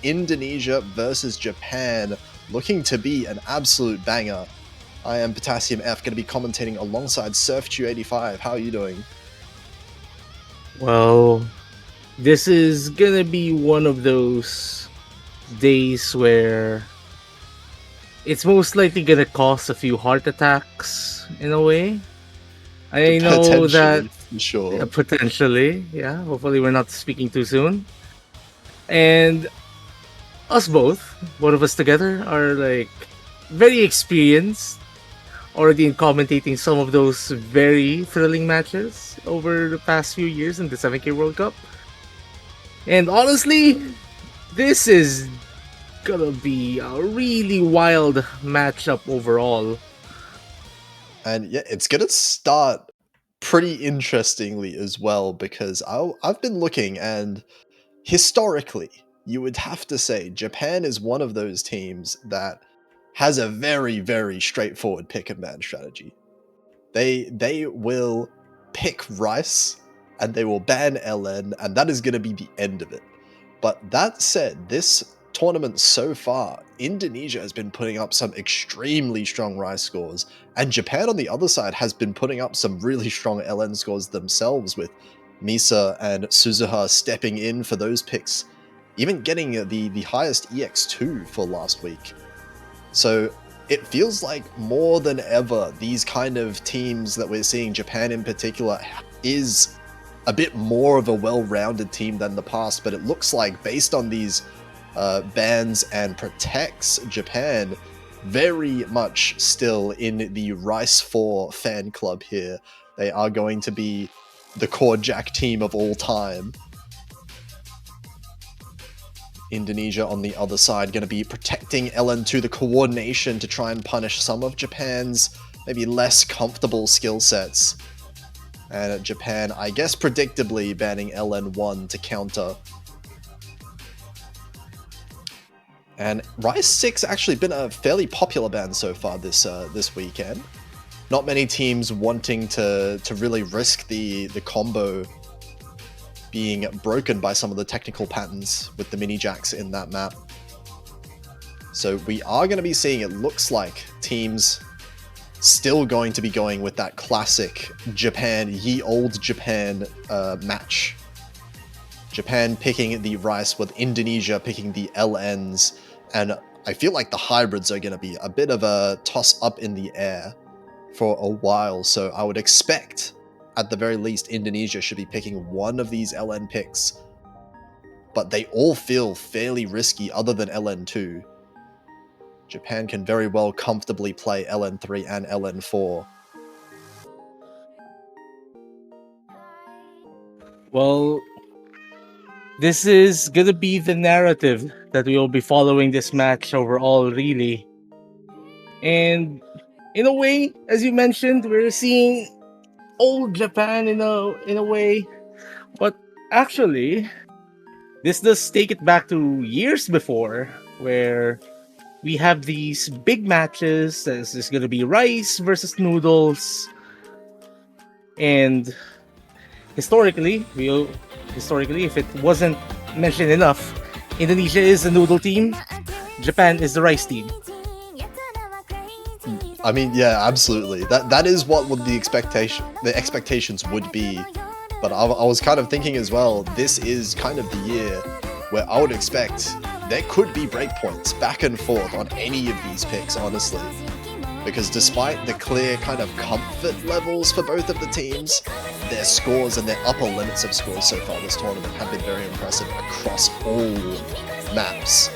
Indonesia versus Japan, looking to be an absolute banger. I am Potassium F, going to be commentating alongside Surf285. How are you doing? Well, this is gonna be one of those days where it's most likely gonna cause a few heart attacks in a way. I know that Potentially, for sure. potentially, yeah. Hopefully, we're not speaking too soon. And us both of us together, are like very experienced already in commentating some of those very thrilling matches over the past few years in the 7K World Cup. And honestly, this is gonna be a really wild matchup overall. And yeah, it's going to start pretty interestingly as well because I've been looking, and historically, you would have to say Japan is one of those teams that has a very, very straightforward pick and ban strategy. They will pick Rice and they will ban LN, and that is going to be the end of it. But that said, this tournament so far, Indonesia has been putting up some extremely strong Rice scores, and Japan on the other side has been putting up some really strong LN scores themselves, with Misa and Suzuha stepping in for those picks, even getting the highest EX2 for last week. So it feels like more than ever, these kind of teams that we're seeing, Japan in particular, is a bit more of a well-rounded team than the past. But it looks like, based on these bans and protects, Japan very much still in the Rice 4 fan club here. They are going to be the core Jack team of all time. Indonesia on the other side going to be protecting LN2, the coordination to try and punish some of Japan's maybe less comfortable skill sets. And Japan, I guess predictably, banning LN1 to counter. And Rise 6 actually been a fairly popular ban so far this weekend. Not many teams wanting to really risk the combo being broken by some of the technical patterns with the mini jacks in that map. So we are going to be seeing, it looks like, teams still going to be going with that classic Japan, ye old Japan match. Japan picking the Rice with Indonesia picking the LNs, and I feel like the hybrids are going to be a bit of a toss up in the air for a while, so I would expect, at the very least, Indonesia should be picking one of these LN picks, but they all feel fairly risky other than LN2. Japan can very well comfortably play LN3 and LN4. Well, this is gonna be the narrative that we will be following this match overall, really. And in a way, as you mentioned, we're seeing old Japan in a way, but actually, this does take it back to years before, where we have these big matches. This is gonna be Rice versus Noodles, and historically, if it wasn't mentioned enough, Indonesia is the noodle team, Japan is the rice team. I mean, yeah, absolutely. That is what would the expectations would be. But I was kind of thinking as well, this is kind of the year where I would expect there could be breakpoints back and forth on any of these picks, honestly. Because despite the clear kind of comfort levels for both of the teams, their scores and their upper limits of scores so far this tournament have been very impressive across all maps.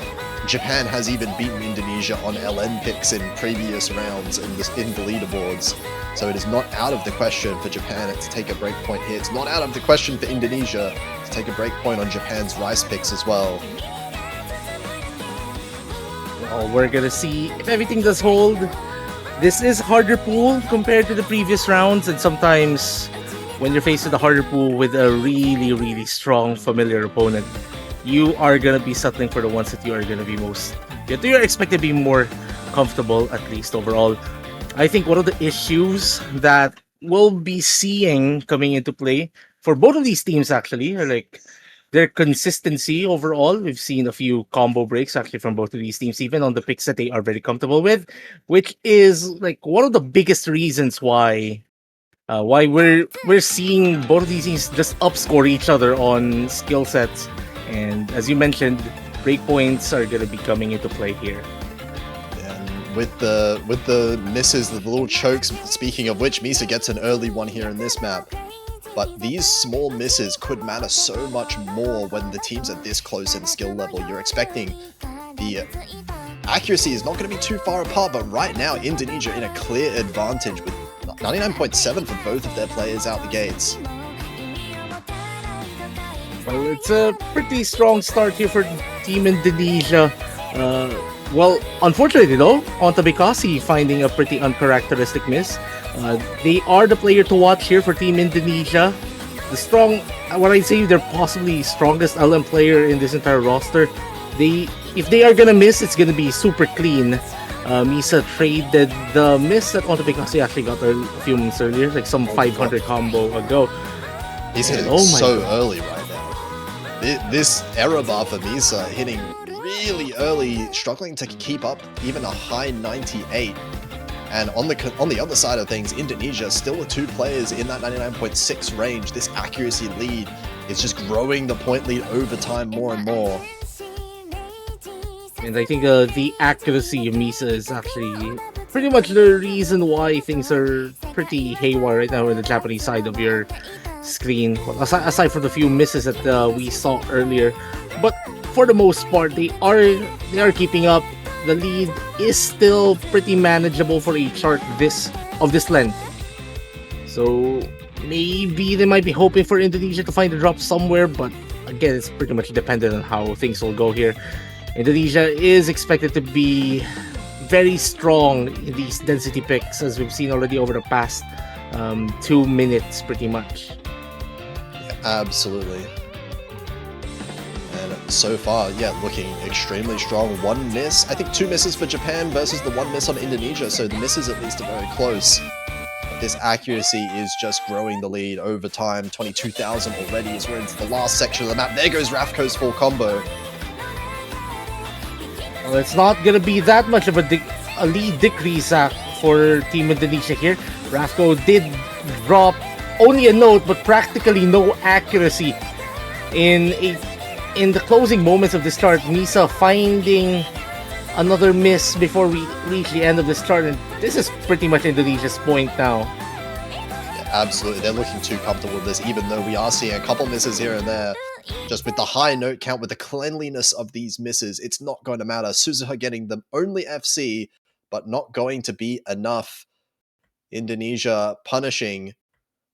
Japan has even beaten Indonesia on LN picks in previous rounds in the leaderboards, so it is not out of the question for Japan to take a breakpoint here. It's not out of the question for Indonesia to take a breakpoint on Japan's Rice picks as well. Well, we're gonna see if everything does hold. This is harder pool compared to the previous rounds, and sometimes when you're faced with a harder pool with a really, really strong familiar opponent, you are gonna be settling for the ones that you are gonna be you're expected to be more comfortable, at least overall. I think one of the issues that we'll be seeing coming into play for both of these teams actually are like their consistency overall. We've seen a few combo breaks actually from both of these teams, even on the picks that they are very comfortable with, which is like one of the biggest reasons why we're seeing both of these teams just upscore each other on skill sets. And as you mentioned, breakpoints are going to be coming into play here. And with the misses, the little chokes. Speaking of which, Misa gets an early one here in this map. But these small misses could matter so much more when the team's at this close in skill level. You're expecting the accuracy is not going to be too far apart, but right now Indonesia in a clear advantage with 99.7 for both of their players out the gates. Well, it's a pretty strong start here for Team Indonesia. Well, unfortunately though, Onta Bikasi finding a pretty uncharacteristic miss. They are the player to watch here for Team Indonesia. The strong, what I'd say, they're possibly strongest LM player in this entire roster. If they are gonna miss, it's gonna be super clean. Misa traded the miss that Onta Bikasi actually got a few months earlier, like some 500 combo ago. He's hitting so early right now. This error bar for Misa hitting really early, struggling to keep up even a high 98. And on the other side of things, Indonesia still with two players in that 99.6 range. This accuracy lead is just growing the point lead over time more and more. And I think the accuracy of Misa is actually pretty much the reason why things are pretty haywire right now in the Japanese side of your screen. Well, aside from the few misses that we saw earlier, but for the most part, they are keeping up. The lead is still pretty manageable for a chart of this length. So maybe they might be hoping for Indonesia to find a drop somewhere, but again, it's pretty much dependent on how things will go here. Indonesia is expected to be very strong in these density picks, as we've seen already over the past 2 minutes, pretty much. Yeah, absolutely. And so far, yeah, looking extremely strong. One miss, I think 2 misses for Japan versus the 1 miss on Indonesia, so the misses at least are very close. But this accuracy is just growing the lead over time. 22,000 already as we're into the last section of the map. There goes Rafko's full combo. Well, it's not going to be that much of a lead decrease for Team Indonesia here. Rafko did drop only a note, but practically no accuracy. In the closing moments of this chart, Misa finding another miss before we reach the end of this chart, and this is pretty much Indonesia's point now. Yeah, absolutely, they're looking too comfortable with this, even though we are seeing a couple misses here and there. Just with the high note count, with the cleanliness of these misses, it's not going to matter. Suzuha getting the only FC, but not going to be enough. Indonesia punishing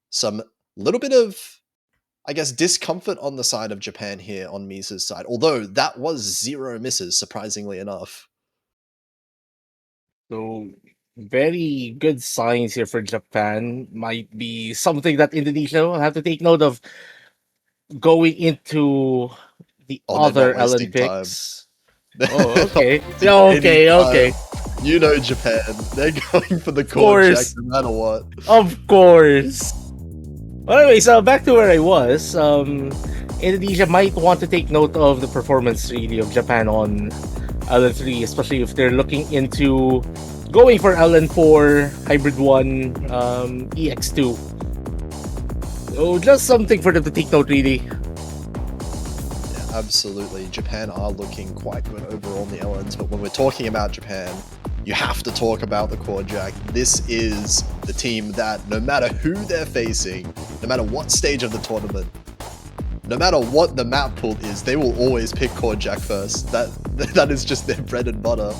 some little bit of, I guess, discomfort on the side of Japan here on Misa's side, although that was 0 misses, surprisingly enough. So, very good signs here for Japan. Might be something that Indonesia will have to take note of going into the other LN picks. Oh, okay. Okay. You know Japan. They're going for the core jack no matter what. Of course. Well, anyway, so back to where I was. Indonesia might want to take note of the performance really of Japan on LN3, especially if they're looking into going for LN4, Hybrid 1, EX2. So just something for them to take note, really. Yeah, absolutely. Japan are looking quite good overall in the LNs, but when we're talking about Japan, you have to talk about the core jack. This is the team that no matter who they're facing, no matter what stage of the tournament, no matter what the map pool is, they will always pick core jack first. That is just their bread and butter.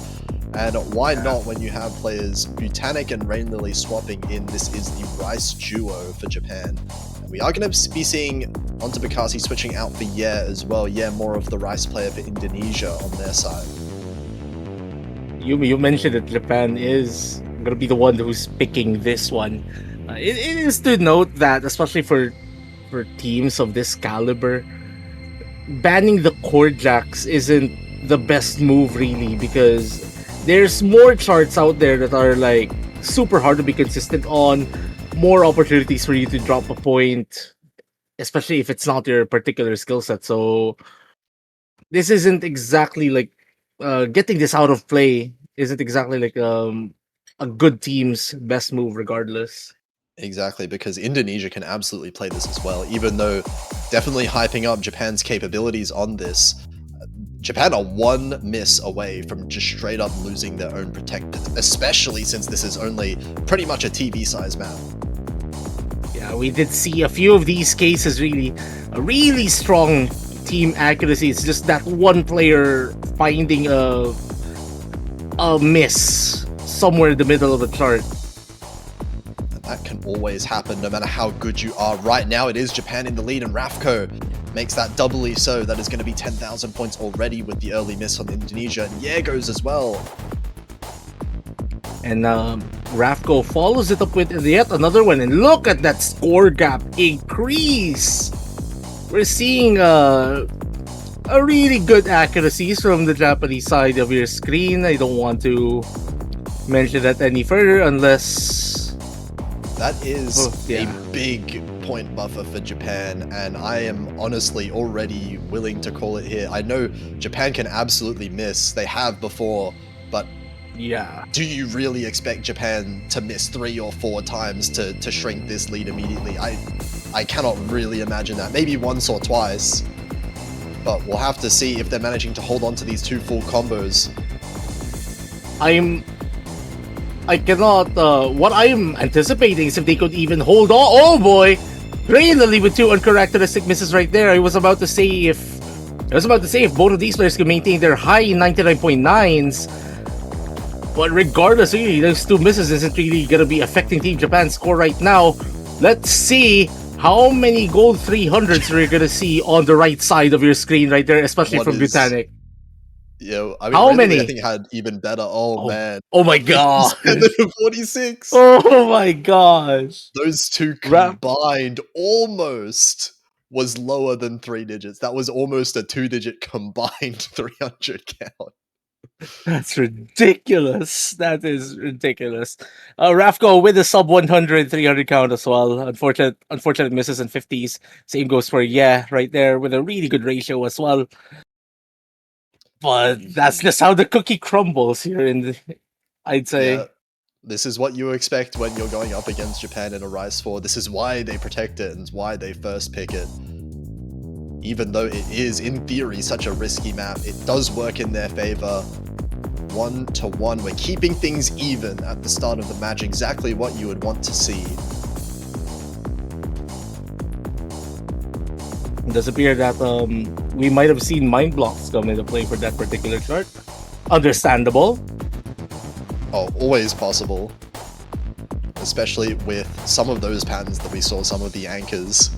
And why not when you have players Botanic and Rain Lily swapping in? This is the Rice duo for Japan. And we are going to be seeing Onta Bikasi switching out for Ye as well. Ye more of the Rice player for Indonesia on their side. You mentioned that Japan is going to be the one who's picking this one. It is to note that, especially for teams of this caliber, banning the core jacks isn't the best move really, because there's more charts out there that are like super hard to be consistent on, more opportunities for you to drop a point, especially if it's not your particular skill set. So this isn't exactly like getting this out of play isn't exactly like a good team's best move regardless. Exactly, because Indonesia can absolutely play this as well, even though definitely hyping up Japan's capabilities on this. Japan are one miss away from just straight up losing their own protector, especially since this is only pretty much a TV size map. Yeah, we did see a few of these cases really, a really strong team accuracy. It's just that one player finding a miss somewhere in the middle of the chart. That can always happen no matter how good you are. Right now it is Japan in the lead, and Rafko makes that doubly so. That is going to be 10,000 points already with the early miss on Indonesia, and Yegos as well. And Rafko follows it up with yet another one, and look at that score gap increase. We're seeing a really good accuracies from the Japanese side of your screen. I don't want to mention that any further unless that is a big point buffer for Japan, and I am honestly already willing to call it here. I know Japan can absolutely miss. They have before, but yeah, do you really expect Japan to miss 3 or 4 times to shrink this lead immediately? I cannot really imagine that. Maybe once or twice, but we'll have to see if they're managing to hold on to these 2 full combos. I cannot. What I'm anticipating is if they could even hold on. Oh boy, Lily with 2 uncharacteristic misses right there. I was about to say if both of these players could maintain their high 99.9s. But regardless, really, those 2 misses isn't really gonna be affecting Team Japan's score right now. Let's see how many gold 300s we're gonna see on the right side of your screen right there, especially from Botanic. Yeah, I mean, how many? I think had even better. Oh man! Oh my god! 46. Oh my gosh! Those 2 combined almost was lower than 3 digits. That was almost a 2-digit combined 300 count. That's ridiculous. That is ridiculous. Rafko with a sub 100, 300 count as well. Unfortunate misses and 50s. Same goes for right there with a really good ratio as well. But that's just how the cookie crumbles here I'd say. Yeah, this is what you expect when you're going up against Japan in a Rise 4. This is why they protect it and why they first pick it. Even though it is, in theory, such a risky map, it does work in their favor. 1-1. We're keeping things even at the start of the match, exactly what you would want to see. It does appear that we might have seen mind blocks come into play for that particular chart. Understandable. Oh, always possible. Especially with some of those patterns that we saw, some of the anchors.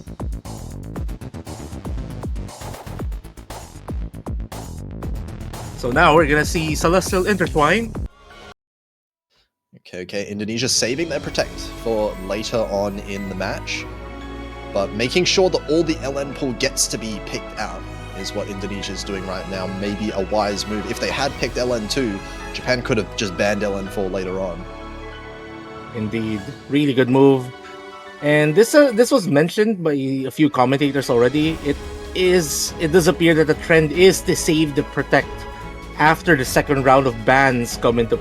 So now we're gonna see Celestial Intertwine. Okay, Indonesia saving their protect for later on in the match, but making sure that all the LN pool gets to be picked out is what Indonesia is doing right now. Maybe a wise move. If they had picked LN2, Japan could have just banned LN4 later on. Indeed, really good move. And this was mentioned by a few commentators already. It does appear that the trend is to save the protect after the second round of bans come into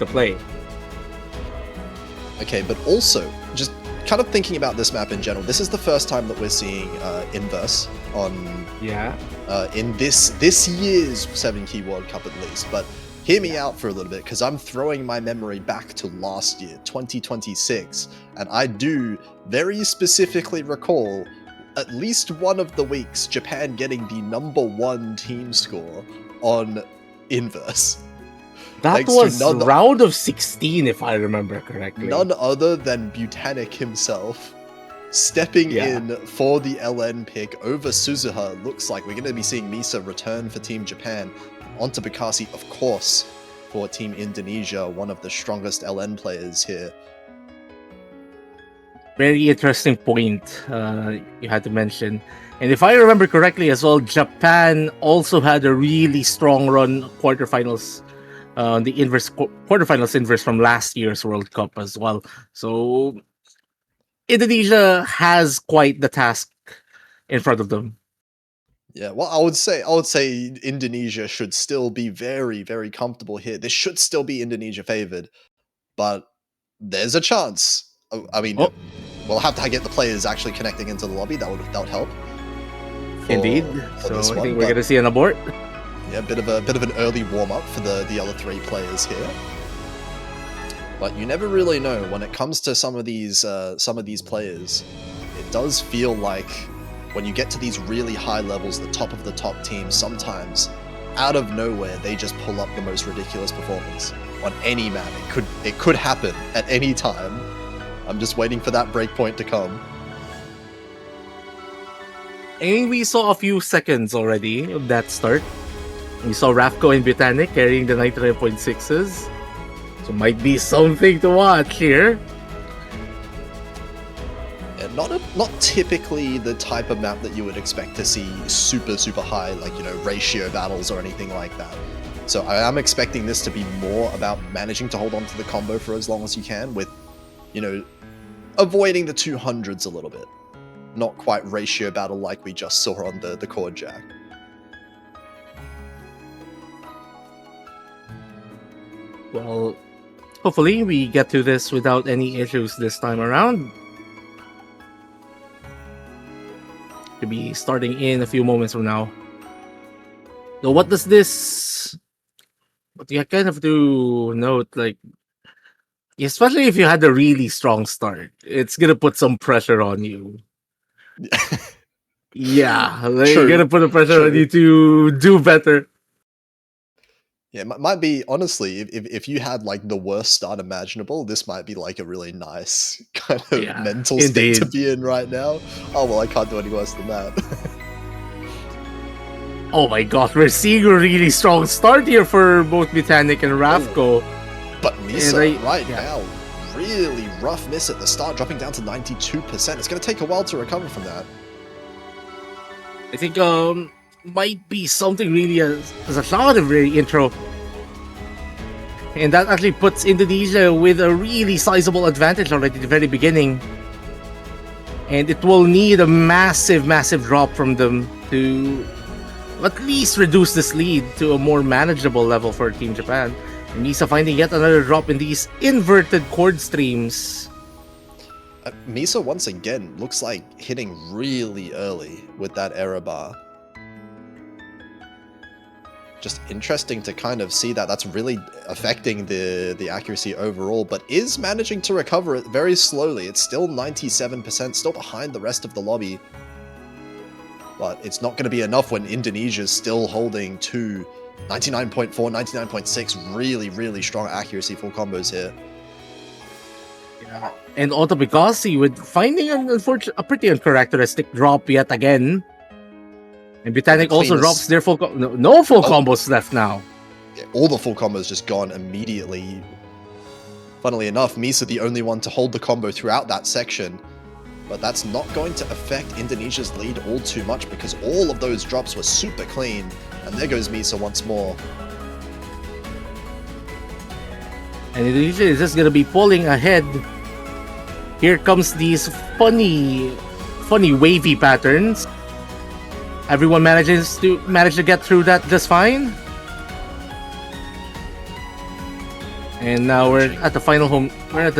play. Okay, but also just kind of thinking about this map in general, this is the first time that we're seeing inverse on in this year's 7 Key World Cup at least. But hear me out for a little bit, because I'm throwing my memory back to last year, 2026, and I do very specifically recall at least one of the weeks Japan getting the #1 team score on inverse. That was round of 16, if I remember correctly. None other than Botanic himself stepping in for the LN pick over Suzuha. Looks like we're going to be seeing Misa return for Team Japan. Onto Bekasi, of course, for Team Indonesia, one of the strongest LN players here. Very interesting point you had to mention. And if I remember correctly as well, Japan also had a really strong run quarterfinals. The quarterfinals inverse from last year's World Cup as well. So Indonesia has quite the task in front of them. Yeah, well, I would say Indonesia should still be very, very comfortable here. This should still be Indonesia favored, but there's a chance. I mean, Oh, we'll have to get the players actually connecting into the lobby. That would help indeed. for this So I one. think we're But gonna see an abort. yeah, bit of an early warm up for the other three players here. But you never really know when it comes to some of these players. It does feel like when you get to these really high levels, the top of the top teams, sometimes out of nowhere they just pull up the most ridiculous performance on any map. It could happen at any time. I'm just waiting for that breakpoint to come. And we saw a few seconds already of that start. We saw Rafko and Botanic carrying the 99.6s. So might be something to watch here. Yeah, not typically the type of map that you would expect to see super high, like, you know, ratio battles or anything like that. So I am expecting this to be more about managing to hold on to the combo for as long as you can with, you know, avoiding the 200s a little bit. Not quite ratio battle like we just saw on the chord jack. Well, hopefully we get to this without any issues this time around. To be starting in a few moments from now. So what does this... But you kind of have to note, like, especially if you had a really strong start, it's gonna put some pressure on you. Yeah, they're True, gonna put a pressure on true. you to do better. Yeah, it might be, honestly, if you had like the worst start imaginable, this might be like a really nice kind of Yeah, mental state to indeed. be in right now. Oh well, I can't do any worse than that. Oh my god, we're seeing a really strong start here for both Botanic and Rafko. But Misa Yeah. now, really rough miss at the start, dropping down to 92%. It's going to take a while to recover from that. I think might be something really as a shot of very intro. And that actually puts Indonesia with a really sizable advantage already at the very beginning. And it will need a massive drop from them to at least reduce this lead to a more manageable level for Team Japan. And Misa finding yet another drop in these inverted chord streams. Misa once again looks like hitting really early with that error bar. Just interesting to kind of see that that's really affecting the accuracy overall, but is managing to recover it very slowly. It's still 97%, still behind the rest of the lobby. But it's not going to be enough when Indonesia's still holding to 99.4, 99.6, really strong accuracy full combos here. Yeah. And Otobikasi with finding a pretty uncharacteristic drop yet again. And Botanic also drops their full no full combos left now. Yeah, all the full combos just gone immediately. Funnily enough, Misa the only one to hold the combo throughout that section. But that's not going to affect Indonesia's lead all too much because all of those drops were super clean. And there goes Misa once more. And Indonesia is just gonna be pulling ahead. Here comes these funny wavy patterns. Everyone manages to get through that just fine. And now we're at the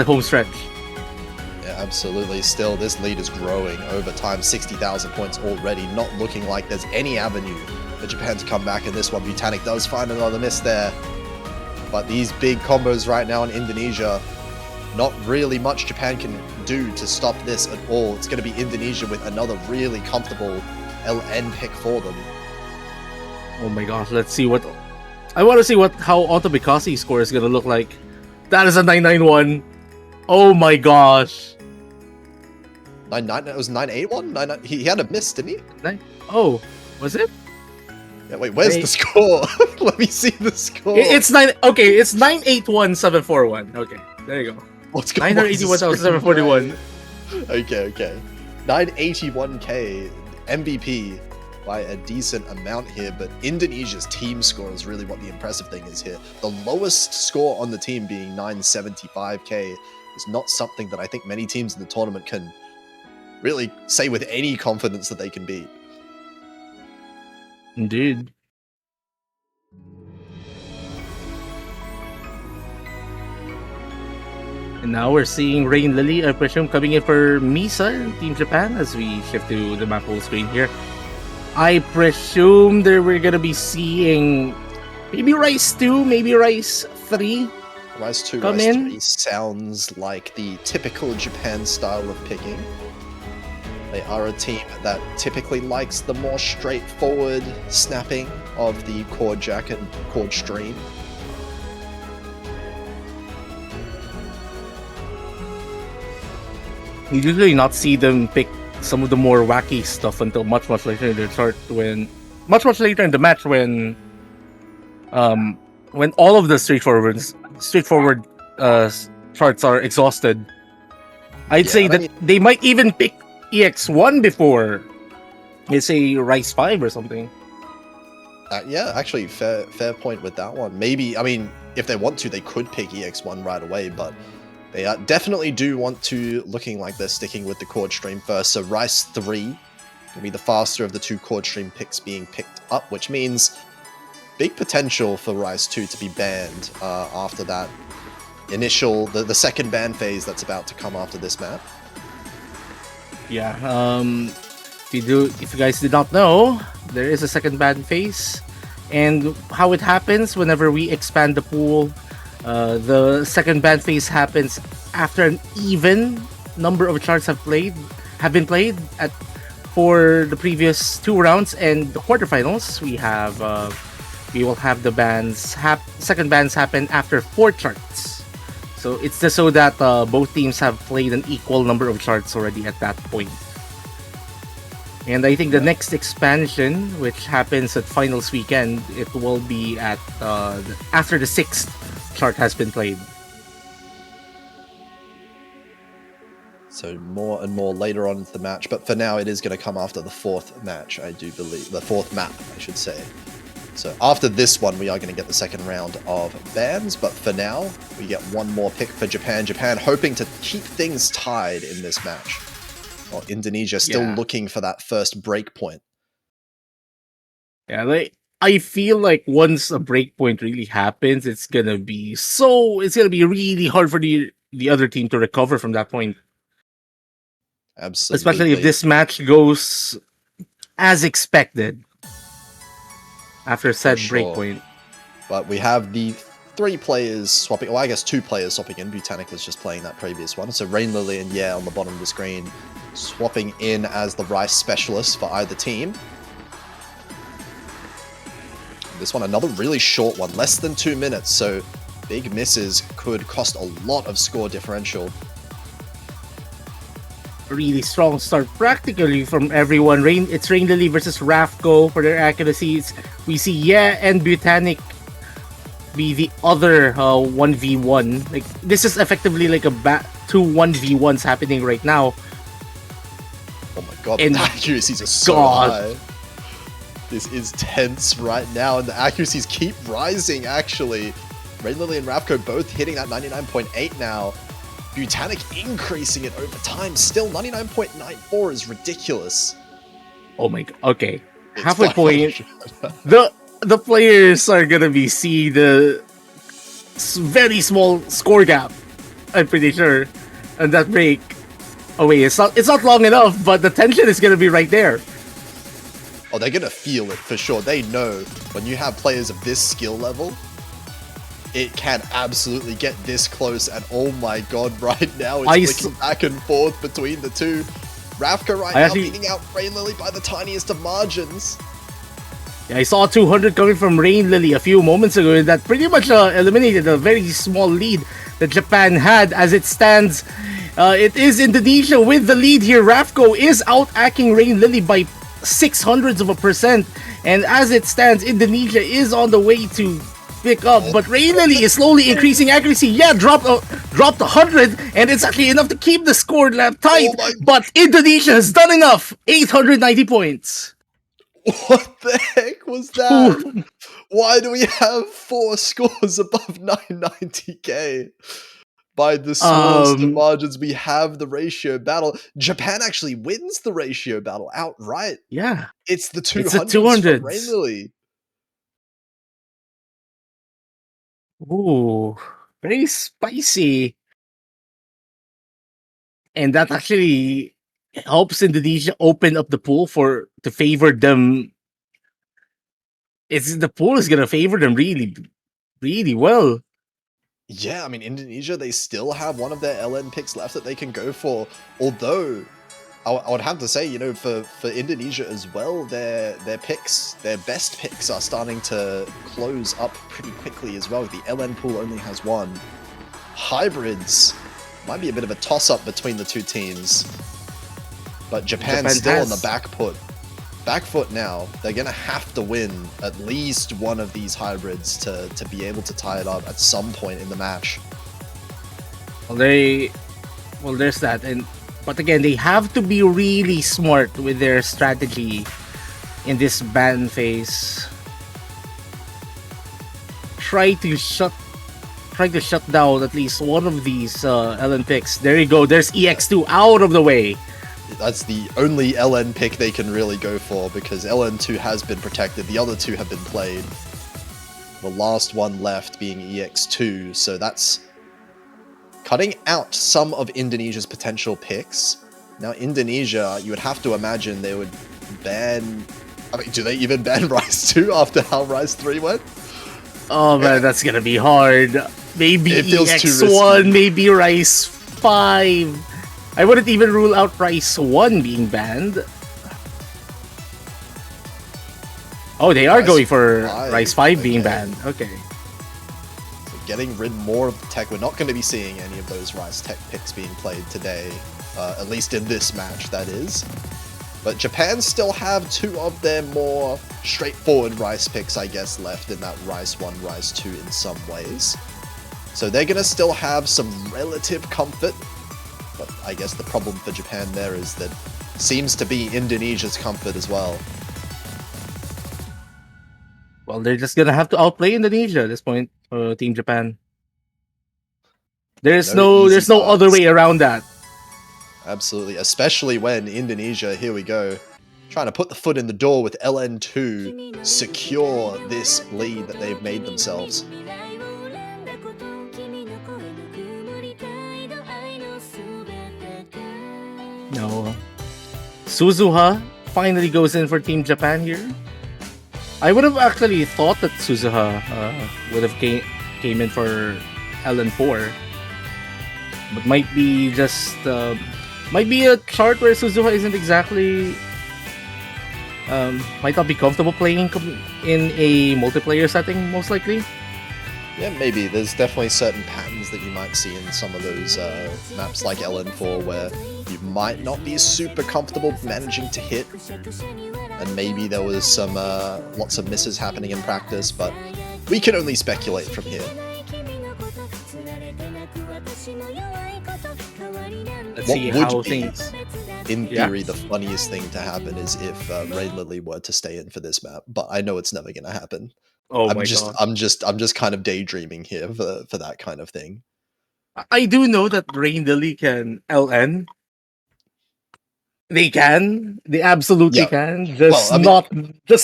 home stretch. Yeah, absolutely. Still, this lead is growing over time. 60,000 points already. Not looking like there's any avenue for Japan to come back in this one. Botanic does find another miss there. But these big combos right now in Indonesia, not really much Japan can do to stop this at all. It's going to be Indonesia with another really comfortable LN pick for them. Oh my gosh, let's see what... I want to see how Otobikasi's score is going to look like. That is a 991. Oh my gosh. 9-9, it was 981? 9-9, he had a miss, didn't he? Oh, was it? Yeah, wait, where's the score? Let me see the score. It's 981,741. Okay, there you go. What's going on? 981,741. Okay. 981k MVP by a decent amount here, but Indonesia's team score is really what the impressive thing is here. The lowest score on the team being 975k is not something that I think many teams in the tournament can really say with any confidence that they can beat. Indeed. And now we're seeing Rain Lily, I presume, coming in for Misa, Team Japan, as we shift to the map full screen here. I presume that we're gonna be seeing maybe Rice 2, maybe Rice 3. Rise 2, Come Rise in. 3 sounds like the typical Japan style of picking. They are a team that typically likes the more straightforward snapping of the chord jack and chord stream. You usually not see them pick some of the more wacky stuff until much later in the chart, when much later in the match, when all of the straightforward charts are exhausted. I'd say that they might even pick EX1 before, let's say, Rice 5 or something. Yeah, actually, fair point with that one. Maybe, I mean, if they want to, they could pick EX1 right away, but they definitely do want to, looking like they're sticking with the chord stream first. So Rice 3 will be the faster of the two chord stream picks being picked up, which means big potential for Rice 2 to be banned after that initial, the second ban phase that's about to come after this map. Yeah, if you guys did not know, there is a second ban phase, and how it happens whenever we expand the pool. The second ban phase happens after an even number of charts have been played for the previous 2 rounds, and the quarterfinals we will have the second bans happen after 4 charts. So it's just so that both teams have played an equal number of charts already at that point. And I think the next expansion, which happens at finals weekend, it will be at after the 6th chart has been played. So more and more later on into the match, but for now it is going to come after the 4th match, I do believe. The 4th map, I should say. So after this one, we are going to get the second round of bans, but for now, we get one more pick for Japan. Japan hoping to keep things tied in this match, while Indonesia still looking for that first break point. Yeah, I feel like once a break point really happens, it's gonna be really hard for the other team to recover from that point. Absolutely. Especially if this match goes as expected after said breakpoint. But we have the 3 players swapping, well, I guess 2 players swapping in. Butanic was just playing that previous one. So Rain Lily and Yeah on the bottom of the screen swapping in as the Rice specialists for either team. This one, another really short one, less than 2 minutes, so big misses could cost a lot of score differential. Really strong start practically from everyone. It's Rain Lily versus Rafco for their accuracies. We see Yeah and Butanic be the other 1v1. Like, this is effectively like two 1v1s happening right now. Oh my god, and the accuracies are so high. This is tense right now, and the accuracies keep rising, actually. Rain Lily and Rafco both hitting that 99.8 now. Butanic increasing it over time. Still, 99.94 is ridiculous. Oh my god. Okay. Halfway point. The players are gonna be seeing the very small score gap, I'm pretty sure. And that break. Oh wait, it's not long enough, but the tension is gonna be right there. Oh, they're gonna feel it for sure. They know when you have players of this skill level, it can absolutely get this close, and oh my god, right now it's flicking back and forth between the two. Rafco now beating out Rain Lily by the tiniest of margins. Yeah, I saw 200 coming from Rain Lily a few moments ago, and that pretty much eliminated a very small lead that Japan had. As it stands, it is Indonesia with the lead here. Rafco is out-acking Rain Lily by 0.06%, and as it stands, Indonesia is on the way to pick up, but Rain Lily is slowly increasing accuracy. Yeah, dropped 100, and it's actually enough to keep the score lap tight. But Indonesia has done enough. 890 points. What the heck was that? Why do we have 4 scores above 990k? by the smallest of margins. We have the ratio battle. Japan actually wins the ratio battle outright. Yeah. It's the It's the 200s from 200s. Rain Lily. Ooh, very spicy. And that actually helps Indonesia open up the pool to favor them. The pool is gonna favor them really, really well. Yeah, I mean, Indonesia, they still have one of their LN picks left that they can go for. Although, I would have to say, for Indonesia as well, their picks, their best picks are starting to close up pretty quickly as well. The LN pool only has one. Hybrids might be a bit of a toss-up between the two teams. But Japan's still on the back foot now. They're going to have to win at least one of these hybrids to be able to tie it up at some point in the match. Well, there's that. But again, they have to be really smart with their strategy in this ban phase. Try to shut down at least one of these LN picks. There you go. There's EX2 out of the way. That's the only LN pick they can really go for, because LN2 has been protected. The other two have been played. The last one left being EX2, so that's cutting out some of Indonesia's potential picks. Now, Indonesia, you would have to imagine they would ban... I mean, do they even ban Rise 2 after how Rise 3 went? Oh man, that's gonna be hard. Maybe EX1, maybe Rise 5. I wouldn't even rule out Rise 1 being banned. Oh, they are going for Rise 5 being banned. Okay. So getting rid more of the tech. We're not going to be seeing any of those Rise tech picks being played today. At least in this match, that is. But Japan still have two of their more straightforward Rise picks, I guess, left in that Rise 1, Rise 2 in some ways. So they're going to still have some relative comfort. But I guess the problem for Japan there is that seems to be Indonesia's comfort as well. Well, they're just gonna have to outplay Indonesia at this point, Team Japan. There's no other way around that. Absolutely, especially when Indonesia, here we go, trying to put the foot in the door with LN2, secure this lead that they've made themselves. No. Suzuha finally goes in for Team Japan here. I would have actually thought that Suzuha would have came in for LN4. But might be just... might be a chart where Suzuha isn't exactly... might not be comfortable playing in a multiplayer setting, most likely. Yeah, maybe. There's definitely certain patterns that you might see in some of those maps like LN4 where you might not be super comfortable managing to hit. And maybe there was some lots of misses happening in practice, but we can only speculate from here. Let's see how things... In theory, the funniest thing to happen is if Rain Lily were to stay in for this map, but I know it's never going to happen. Oh I'm my god. I'm just kind of daydreaming here for that kind of thing. I do know that Rain Lily can LN. They can. They absolutely can. Just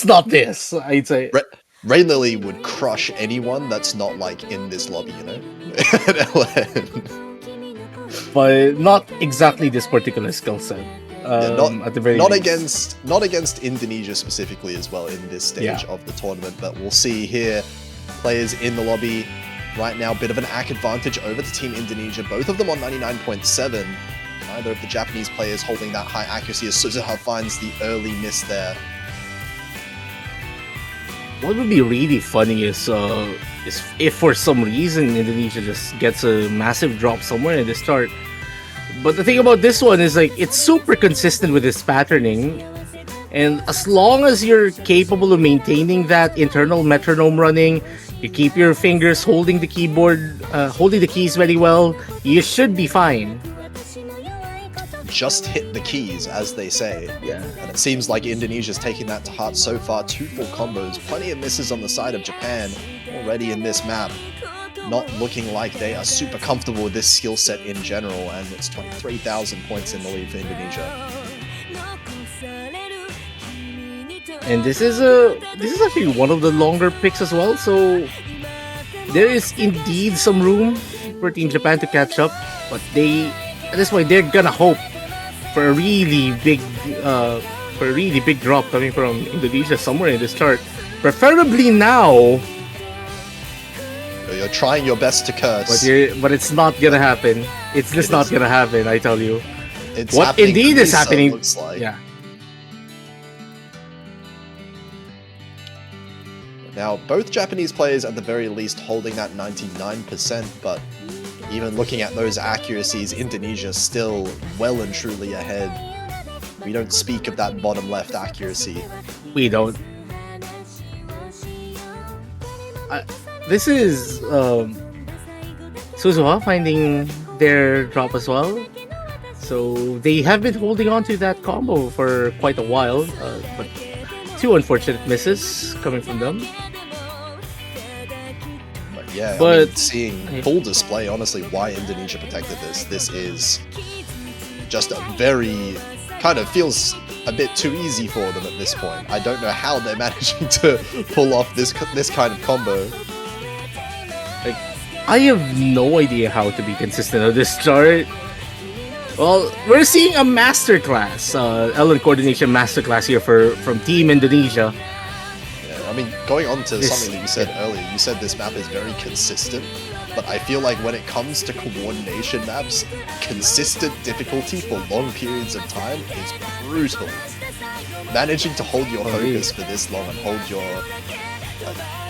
not this, I'd say. Rain Lily would crush anyone that's not like in this lobby, you know? But not exactly this particular skill set. At the very least. Not against Indonesia specifically as well in this stage of the tournament, but we'll see here players in the lobby right now, bit of an AC advantage over to Team Indonesia, both of them on 99.7. Neither of the Japanese players holding that high accuracy as Suzuha finds the early miss there. What would be really funny is if for some reason Indonesia just gets a massive drop somewhere in the start. But the thing about this one is like it's super consistent with its patterning, and as long as you're capable of maintaining that internal metronome running, you keep your fingers holding the keyboard, holding the keys very well, you should be fine. Just hit the keys, as they say. Yeah. And it seems like Indonesia's taking that to heart so far. 2 full combos, plenty of misses on the side of Japan already in this map. not looking like they are super comfortable with this skill set in general, and it's 23,000 points in the lead for Indonesia. And this is actually one of the longer picks as well, so there is indeed some room for Team Japan to catch up, but at this point they're gonna hope for a really big drop coming from Indonesia somewhere in this chart, preferably now. You're trying your best to curse, but it's not gonna happen. It's just not gonna happen, I tell you. It's what indeed is happening. Looks like. Yeah. Now, both Japanese players at the very least holding that 99%, but even looking at those accuracies, Indonesia still well and truly ahead. We don't speak of that bottom left accuracy. We don't. This is Suzuha finding their drop as well. So they have been holding on to that combo for quite a while, but two unfortunate misses coming from them. Yeah, I mean, seeing full display, honestly, why Indonesia protected this. This is just a very, kind of feels a bit too easy for them at this point. I don't know how they're managing to pull off this kind of combo. Like, I have no idea how to be consistent on this chart. Well, we're seeing a masterclass, Ellen coordination masterclass here from Team Indonesia. I mean, going on to something that you said earlier, you said this map is very consistent, but I feel like when it comes to coordination maps, consistent difficulty for long periods of time is brutal. Managing to hold your focus for this long and hold your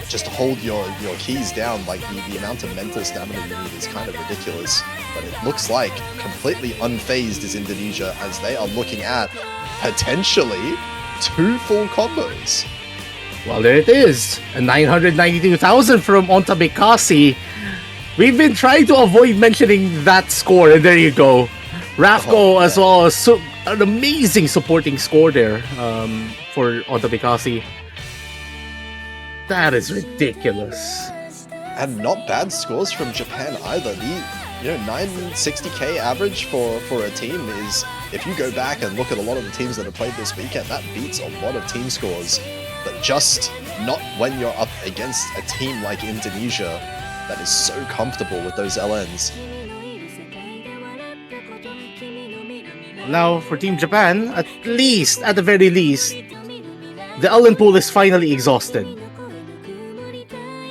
just hold your keys down, like the amount of mental stamina you need is kind of ridiculous. But it looks like completely unfazed is Indonesia, as they are looking at potentially 2 full combos. Well, there it is. A 992,000 from Onta Bekasi. We've been trying to avoid mentioning that score, and there you go. Rafko as well as an amazing supporting score there for Onta Bekasi. That is ridiculous. And not bad scores from Japan either. The 960k average for a team is, if you go back and look at a lot of the teams that have played this weekend, that beats a lot of team scores. But just not when you're up against a team like Indonesia that is so comfortable with those LNs. Now, for Team Japan, at the very least, the LN pool is finally exhausted.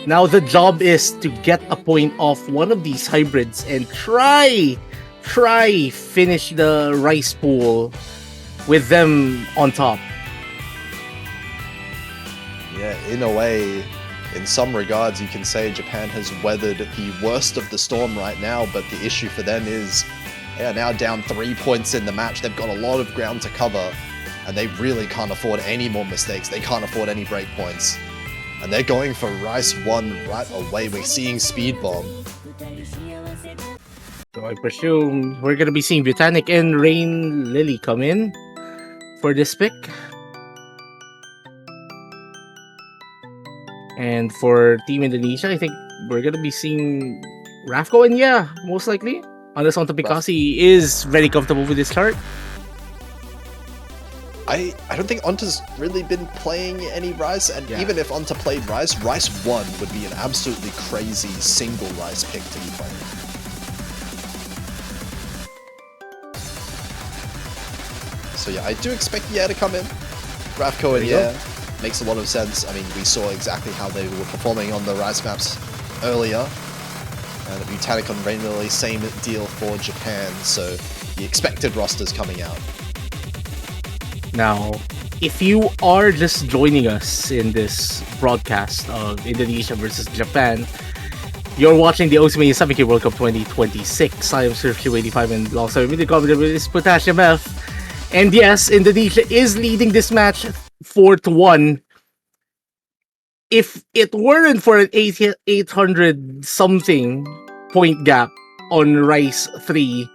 Now the job is to get a point off one of these hybrids and try finish the rice pool with them on top. Yeah, in a way, in some regards, you can say Japan has weathered the worst of the storm right now, but the issue for them is they are now down 3 points in the match. They've got a lot of ground to cover, and they really can't afford any more mistakes. They can't afford any break points. And they're going for Rice 1 right away. We're seeing Speed Bomb. So I presume we're going to be seeing Botanic and Rain Lily come in for this pick. And for Team Indonesia, I think we're going to be seeing Rafko, and yeah, most likely. Unless Onta Bekasi is very comfortable with this chart. I don't think Onta's really been playing any Rice, and even if Onta played Rice, Rice 1 would be an absolutely crazy single Rice pick to be playing. So yeah, I do expect Ye to come in. Rafko and Ye makes a lot of sense. I mean, we saw exactly how they were performing on the Rice maps earlier. And the Botanic on Rain Lily, same deal for Japan, so the expected roster's coming out. Now, if you are just joining us in this broadcast of Indonesia versus Japan, you're watching the OSU MANIA 7K World Cup 2026. I am Surf85, and alongside me the commentator is Potassium F. And yes, Indonesia is leading this match 4-1. If it weren't for an 800-something point gap on Rice 3,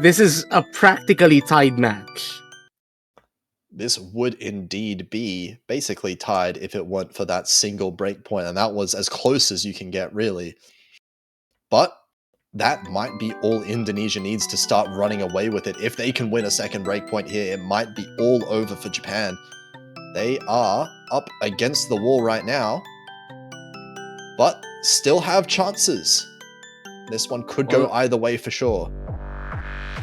this is a practically tied match. This would indeed be basically tied if it weren't for that single breakpoint, and that was as close as you can get, really. But that might be all Indonesia needs to start running away with it. If they can win a second breakpoint here, it might be all over for Japan. They are up against the wall right now, but still have chances. This one could go either way for sure.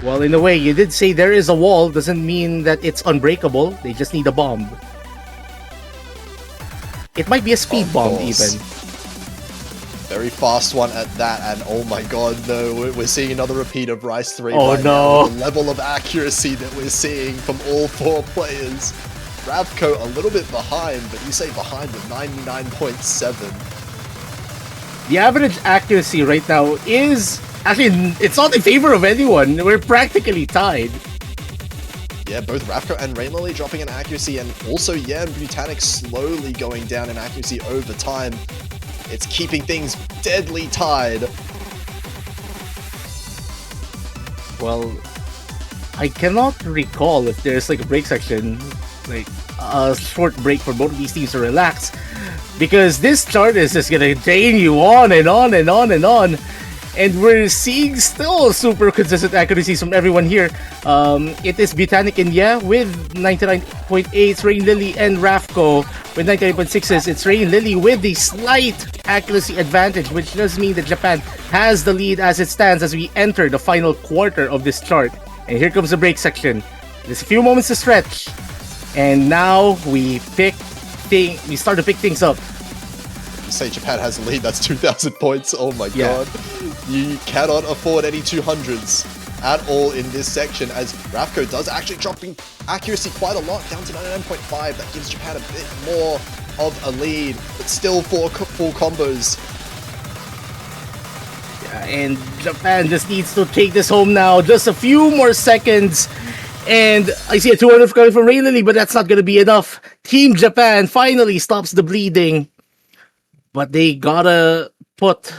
Well, in a way, you did say there is a wall, doesn't mean that it's unbreakable. They just need a bomb. It might be a speed bomb even. Very fast one at that, and oh my god, no, we're seeing another repeat of Rice 3 right now. The level of accuracy that we're seeing from all four players. Ravco a little bit behind, but you say behind with 99.7. The average accuracy right now is... Actually, it's not in favor of anyone. We're practically tied. Yeah, both Ravco and Rainlily dropping in accuracy, and also, yeah, Butanic slowly going down in accuracy over time. It's keeping things deadly tied. Well, I cannot recall if there's like a break section, like a short break for both of these teams to relax, because this chart is just gonna drain you on and on and on and on. And we're seeing still super consistent accuracies from everyone here. It is Butanic and yeah with 99.8, Rain Lily and Ravco with 99.6s. It's Rain Lily with the slight accuracy advantage, which does mean that Japan has the lead as it stands as we enter the final quarter of this chart. And here comes the break section. There's a few moments to stretch, and now we start to pick things up. Say Japan has the lead, that's 2,000 points. Oh my god. You cannot afford any 200s at all in this section, as Ravco does actually dropping accuracy quite a lot, down to 99.5. That gives Japan a bit more of a lead, but still four full combos. Yeah, and Japan just needs to take this home now. Just a few more seconds. And I see a 200 coming from Rain Lily, but that's not going to be enough. Team Japan finally stops the bleeding. But they gotta put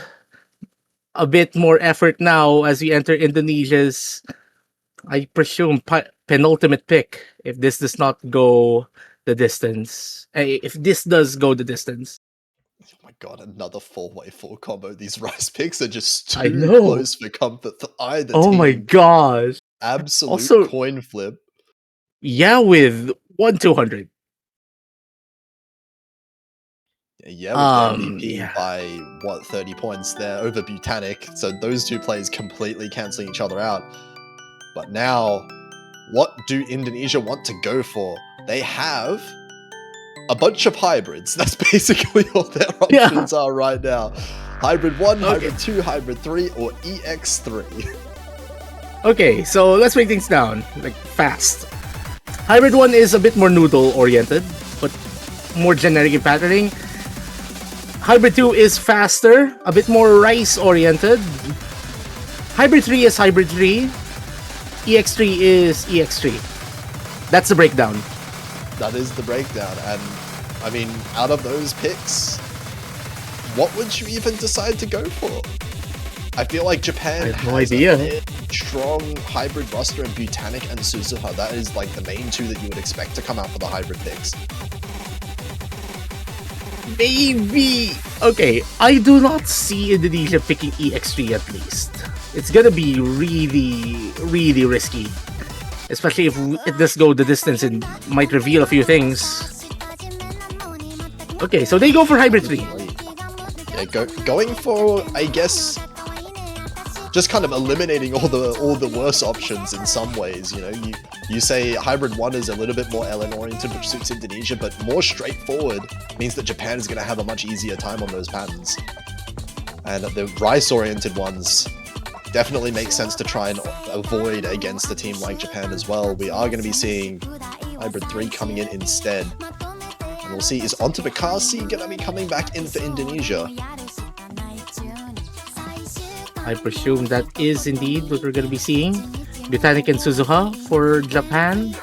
a bit more effort now as we enter Indonesia's, I presume, penultimate pick, if this does not go the distance. If this does go the distance. Oh my god, another 4-way 4 combo. These Rice picks are just too close for comfort for either team. Oh my gosh. Absolute coin flip. Yeah, with 1-200. Yeah, with MVP by, what, 30 points there over Butanic. So those two plays completely cancelling each other out. But now, what do Indonesia want to go for? They have a bunch of hybrids. That's basically all their options are right now. Hybrid 1, Hybrid 2, Hybrid 3, or EX3. Okay, so let's break things down, like, fast. Hybrid 1 is a bit more noodle-oriented, but more generic in patterning. Hybrid 2 is faster, a bit more rice-oriented. Hybrid 3 is Hybrid 3. EX3 is EX3. That's the breakdown. That is the breakdown. And, I mean, out of those picks, what would you even decide to go for? I feel like Japan has a strong hybrid roster in Butanic and Suzuha. That is like the main two that you would expect to come out for the hybrid picks. Maybe. Okay, I do not see Indonesia picking EX3 at least. It's gonna be really, really risky. Especially if it does go the distance and might reveal a few things. Okay, so they go for Hybrid 3. Yeah, going for, I guess, just kind of eliminating all the worse options in some ways. You know, you say Hybrid 1 is a little bit more LN oriented, which suits Indonesia, but more straightforward means that Japan is going to have a much easier time on those patterns. And the rice oriented ones definitely make sense to try and avoid against a team like Japan as well. We are going to be seeing Hybrid 3 coming in instead. And we'll see, is Onto Bekasi going to be coming back in for Indonesia? I presume that is indeed what we're going to be seeing. Butanic and Suzuha for Japan.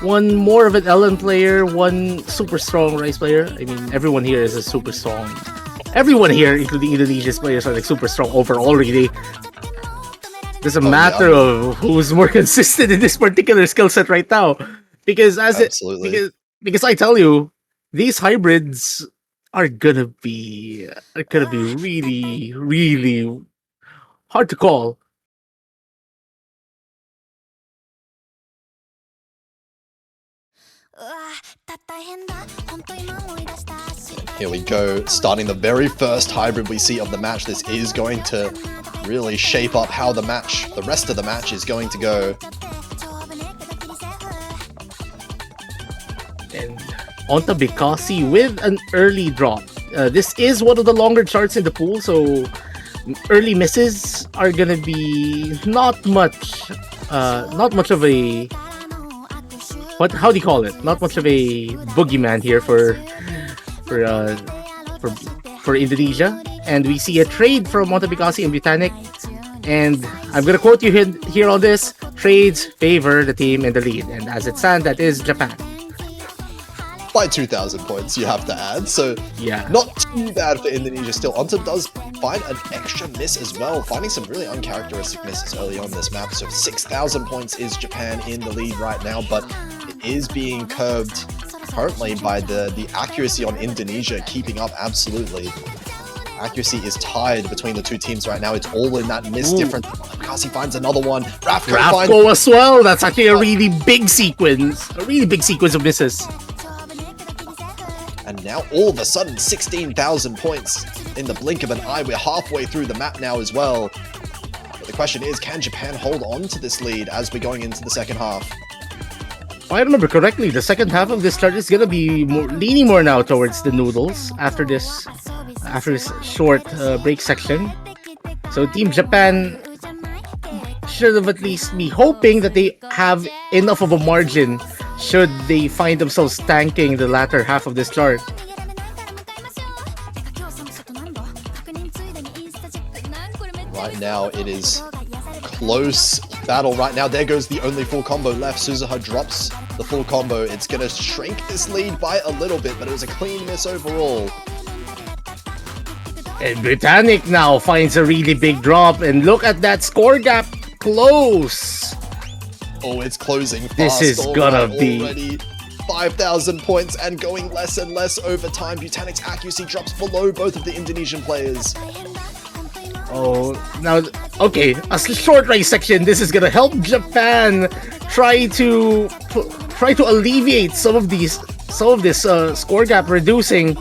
One more of an LN player, one super strong rice player. I mean, everyone here is a super strong. Everyone here, including Indonesia's players, are like super strong overall, really. It's a matter of who's more consistent in this particular skill set right now. Because because I tell you, these hybrids are gonna be really, really hard to call. Here we go, starting the very first hybrid we see of the match. This is going to really shape up how the rest of the match is going to go. And onto Bikasi with an early drop. This is one of the longer charts in the pool, so early misses are gonna be not much of a how do you call it? Not much of a boogeyman here for uh, for Indonesia. And we see a trade from Montebikasi and Botanic. And I'm gonna quote you here on this: trades favor the team in the lead, and as it stands, that is Japan. By 2,000 points, you have to add. So yeah, not too bad for Indonesia still. Onta does find an extra miss as well, finding some really uncharacteristic misses early on this map. So 6,000 points is Japan in the lead right now, but it is being curbed currently by the accuracy on Indonesia keeping up absolutely. Accuracy is tied between the two teams right now. It's all in that miss difference. Kasi finds another one. Rafko as well. That's actually a really big sequence. A really big sequence of misses. And now all of a sudden 16,000 points in the blink of an eye. We're halfway through the map now as well. But the question is, can Japan hold on to this lead as we're going into the second half? If I remember correctly, the second half of this chart is gonna be leaning more now towards the noodles after this short break section. So Team Japan should have at least be hoping that they have enough of a margin should they find themselves tanking the latter half of this chart. Right now it is close battle right now. There goes the only full combo left. Suzuha drops the full combo. It's gonna shrink this lead by a little bit, but it was a clean miss overall. And Botanic now finds a really big drop, and look at that score gap close. Oh, it's closing fast. This is gonna be already 5,000 points and going less and less over time. Botanic's accuracy drops below both of the Indonesian players. Oh, now, okay, a short race section. This is gonna help Japan try to alleviate some of this score gap reducing.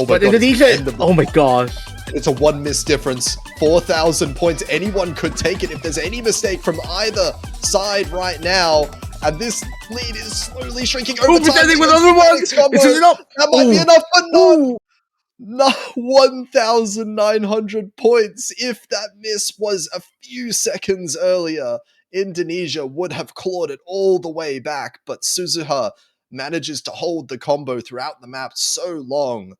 But Indonesia, oh my gosh. It's a one miss difference. 4,000 points. Anyone could take it if there's any mistake from either side right now. And this lead is slowly shrinking over time. With other ones. That might be enough, but not 1,900 points. If that miss was a few seconds earlier, Indonesia would have clawed it all the way back. But Suzuha manages to hold the combo throughout the map so long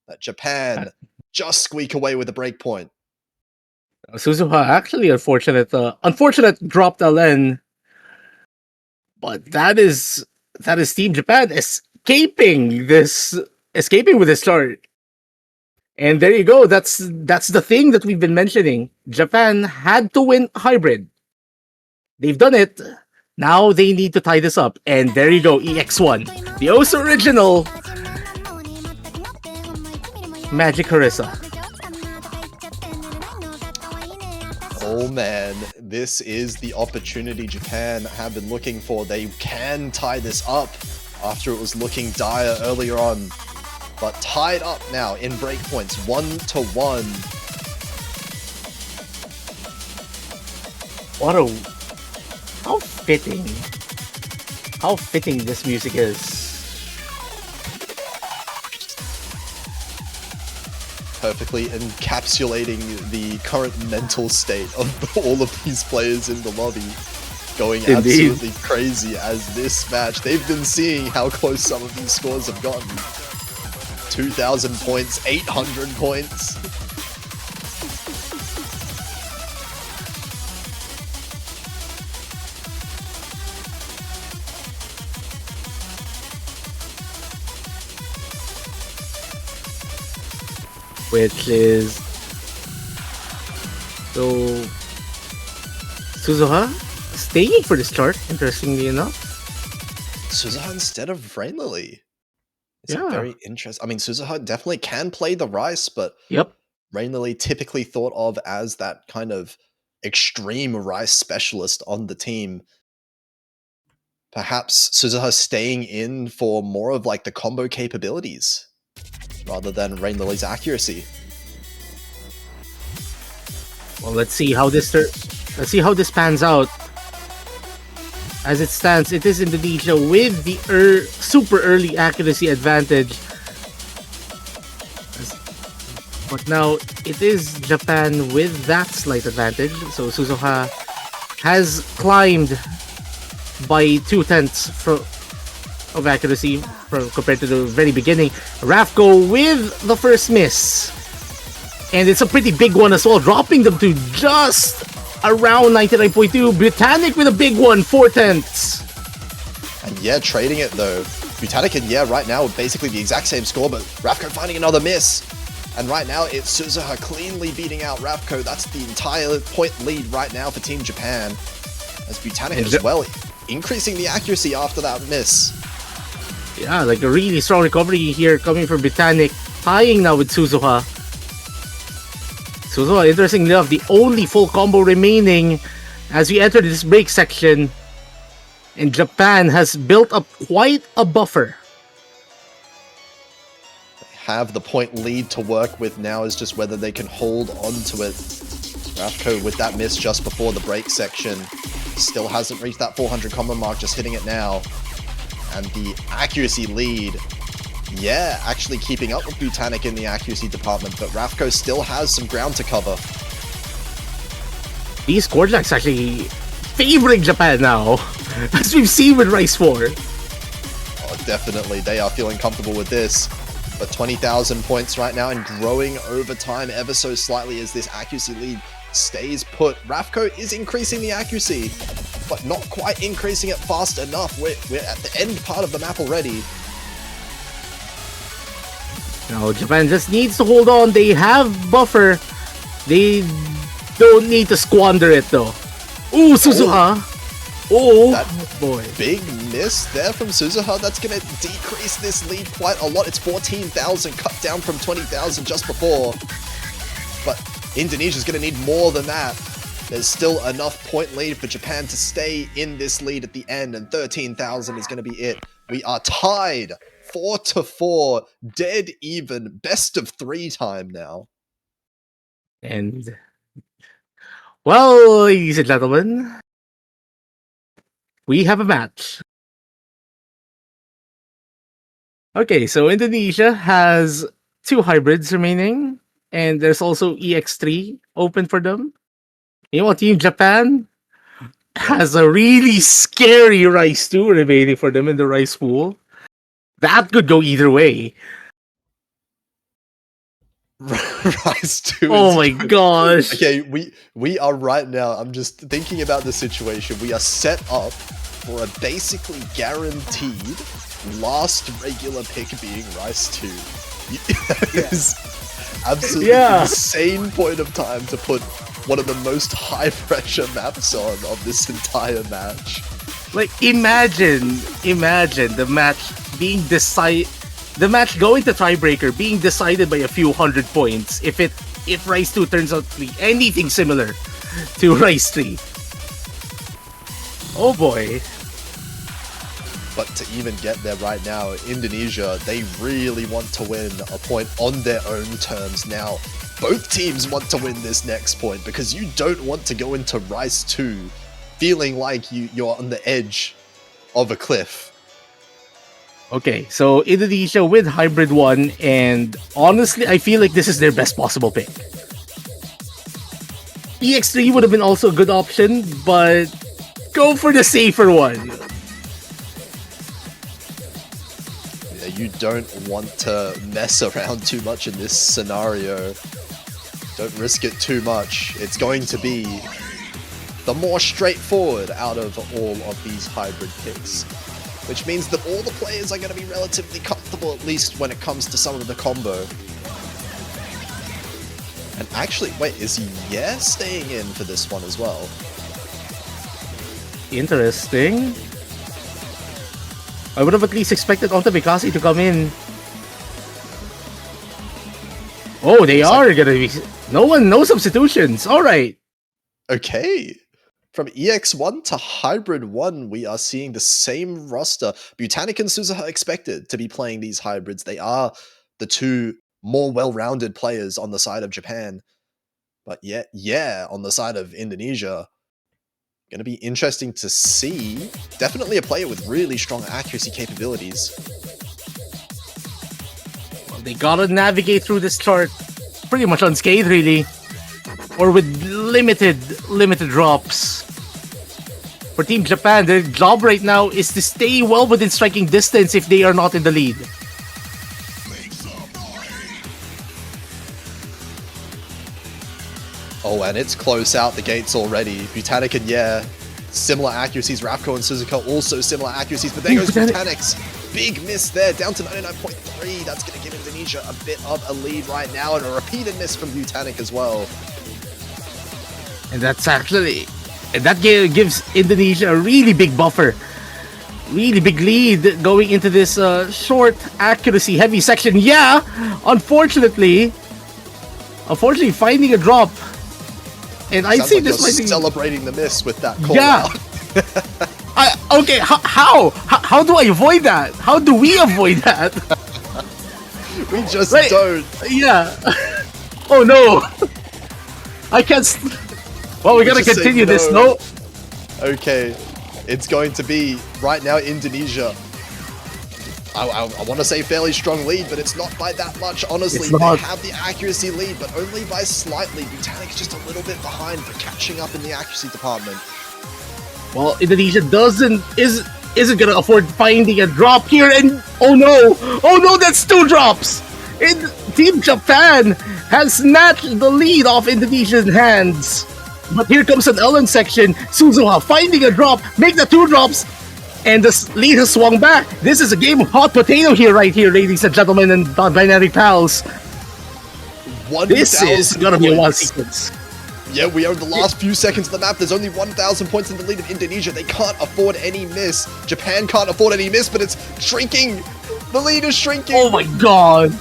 that Japan just squeak away with a breakpoint. Suzuha actually unfortunate dropped LN, but that is Team Japan escaping with this start. And there you go. That's the thing that we've been mentioning. Japan had to win hybrid. They've done it. Now they need to tie this up. And there you go, EX1. The OSU original Magic Harissa. Oh man, this is the opportunity Japan have been looking for. They can tie this up after it was looking dire earlier on. But tied up now in breakpoints, 1-1. How fitting this music is. Perfectly encapsulating the current mental state of all of these players in the lobby, going absolutely crazy as this match. They've been seeing how close some of these scores have gotten. 2,000 points, 800 points. Which is so Suzuha staying for this chart, interestingly enough. Suzuha instead of Rainlily. It's a Yeah. very interesting. I mean, Suzuha definitely can play the Rice, but Yep. Rainley typically thought of as that kind of extreme Rice specialist on the team. Perhaps Suzuha staying in for more of like the combo capabilities rather than Rain Lily's accuracy. Well, let's see how this pans out. As it stands, it is Indonesia with the super early accuracy advantage. But now it is Japan with that slight advantage. So Suzuha has climbed by 0.2 of accuracy compared to the very beginning. Rafko with the first miss. And it's a pretty big one as well, dropping them to just around 99.2. Botanic with a big one, 0.4. And yeah, trading it though. Botanic and yeah, right now basically the exact same score, but Rafko finding another miss. And right now it's Suzuha cleanly beating out Rafko. That's the entire point lead right now for Team Japan. As Botanic as well, increasing the accuracy after that miss. Yeah, like a really strong recovery here coming from Botanic, tying now with Suzuha. Suzuha, interestingly enough, the only full combo remaining as we enter this break section. And Japan has built up quite a buffer. They have the point lead to work with now, is just whether they can hold on to it. Rafko with that miss just before the break section. Still hasn't reached that 400 combo mark, just hitting it now. And the accuracy lead, yeah, actually keeping up with Botanic in the accuracy department, but Rafko still has some ground to cover. These quarterbacks actually favoring Japan now, as we've seen with Rice 4. Oh, definitely, they are feeling comfortable with this. But 20,000 points right now and growing over time ever so slightly as this accuracy lead stays put. Rafko is increasing the accuracy, but not quite increasing it fast enough. We're at the end part of the map already. Now Japan just needs to hold on. They have buffer. They don't need to squander it though. Ooh, Suzuha. Oh, that boy. Big miss there from Suzuha. That's going to decrease this lead quite a lot. It's 14,000, cut down from 20,000 just before. But Indonesia's going to need more than that. There's still enough point lead for Japan to stay in this lead at the end, and 13,000 is going to be it. We are tied 4-4, dead even, best of 3 time now. And, well, ladies and gentlemen, we have a match. Okay, so Indonesia has 2 hybrids remaining, and there's also EX3 open for them. You know what, Team Japan has a really scary Rice 2 remaining for them in the Rice pool. That could go either way. Rice 2 Oh my gosh. Okay, we are right now, I'm just thinking about the situation. We are set up for a basically guaranteed last regular pick being Rice 2. That is absolutely insane point of time to put one of the most high pressure maps on of this entire match. Like, imagine the match being the match going to tiebreaker being decided by a few hundred points if Rice 2 turns out to be anything similar to Rice 3. Oh boy. But to even get there right now, Indonesia, they really want to win a point on their own terms now. Both teams want to win this next point because you don't want to go into Rice 2 feeling like you're on the edge of a cliff. Okay, so Indonesia with Hybrid 1, and honestly, I feel like this is their best possible pick. EX3 would have been also a good option, but go for the safer one. You don't want to mess around too much in this scenario. Don't risk it too much. It's going to be the more straightforward out of all of these hybrid picks, which means that all the players are going to be relatively comfortable, at least when it comes to some of the combo. And actually, wait, is Yeah staying in for this one as well? Interesting. I would have at least expected Onta Mikasi to come in Oh, they are gonna be no substitutions. All right. Okay. From EX1 to Hybrid 1, we are seeing the same roster. Butanic and Suzuha expected to be playing these hybrids. They are the two more well-rounded players on the side of Japan. But yeah, on the side of Indonesia, going to be interesting to see. Definitely a player with really strong accuracy capabilities. Well, they gotta navigate through this chart pretty much unscathed, really, or with limited drops. For Team Japan, their job right now is to stay well within striking distance if they are not in the lead. Oh, and it's close out the gates already. Butanic and similar accuracies. Rafko and Suzuka also similar accuracies, but there goes Butanic's big miss there, down to 99.3. That's going to give Indonesia a bit of a lead right now, and a repeated miss from Butanic as well. And that gives Indonesia a really big buffer. Really big lead going into this short accuracy heavy section. Yeah, unfortunately finding a drop. And I'd say this might be celebrating the miss with that call. Yeah. Okay, how do I avoid that? How do we avoid that? We just don't. Yeah. Oh no. I can't. Well, we gotta continue this, no? Okay, it's going to be right now Indonesia. I want to say fairly strong lead, but it's not by that much, honestly. They have the accuracy lead, but only by slightly. Butanic's just a little bit behind, but catching up in the accuracy department. Well, Indonesia isn't gonna afford finding a drop here, and oh no, that's 2 drops! Team Japan has snatched the lead off Indonesia's hands. But here comes an Ellen section. Suzuha finding a drop, make the 2 drops, and the lead has swung back. This is a game of hot potato right here, ladies and gentlemen and non-binary pals. This is gonna be a wild sequence. Yeah, we are in the last few seconds of the map. There's only 1,000 points in the lead of Indonesia. They can't afford any miss. Japan can't afford any miss, but it's shrinking. The lead is shrinking. Oh my god.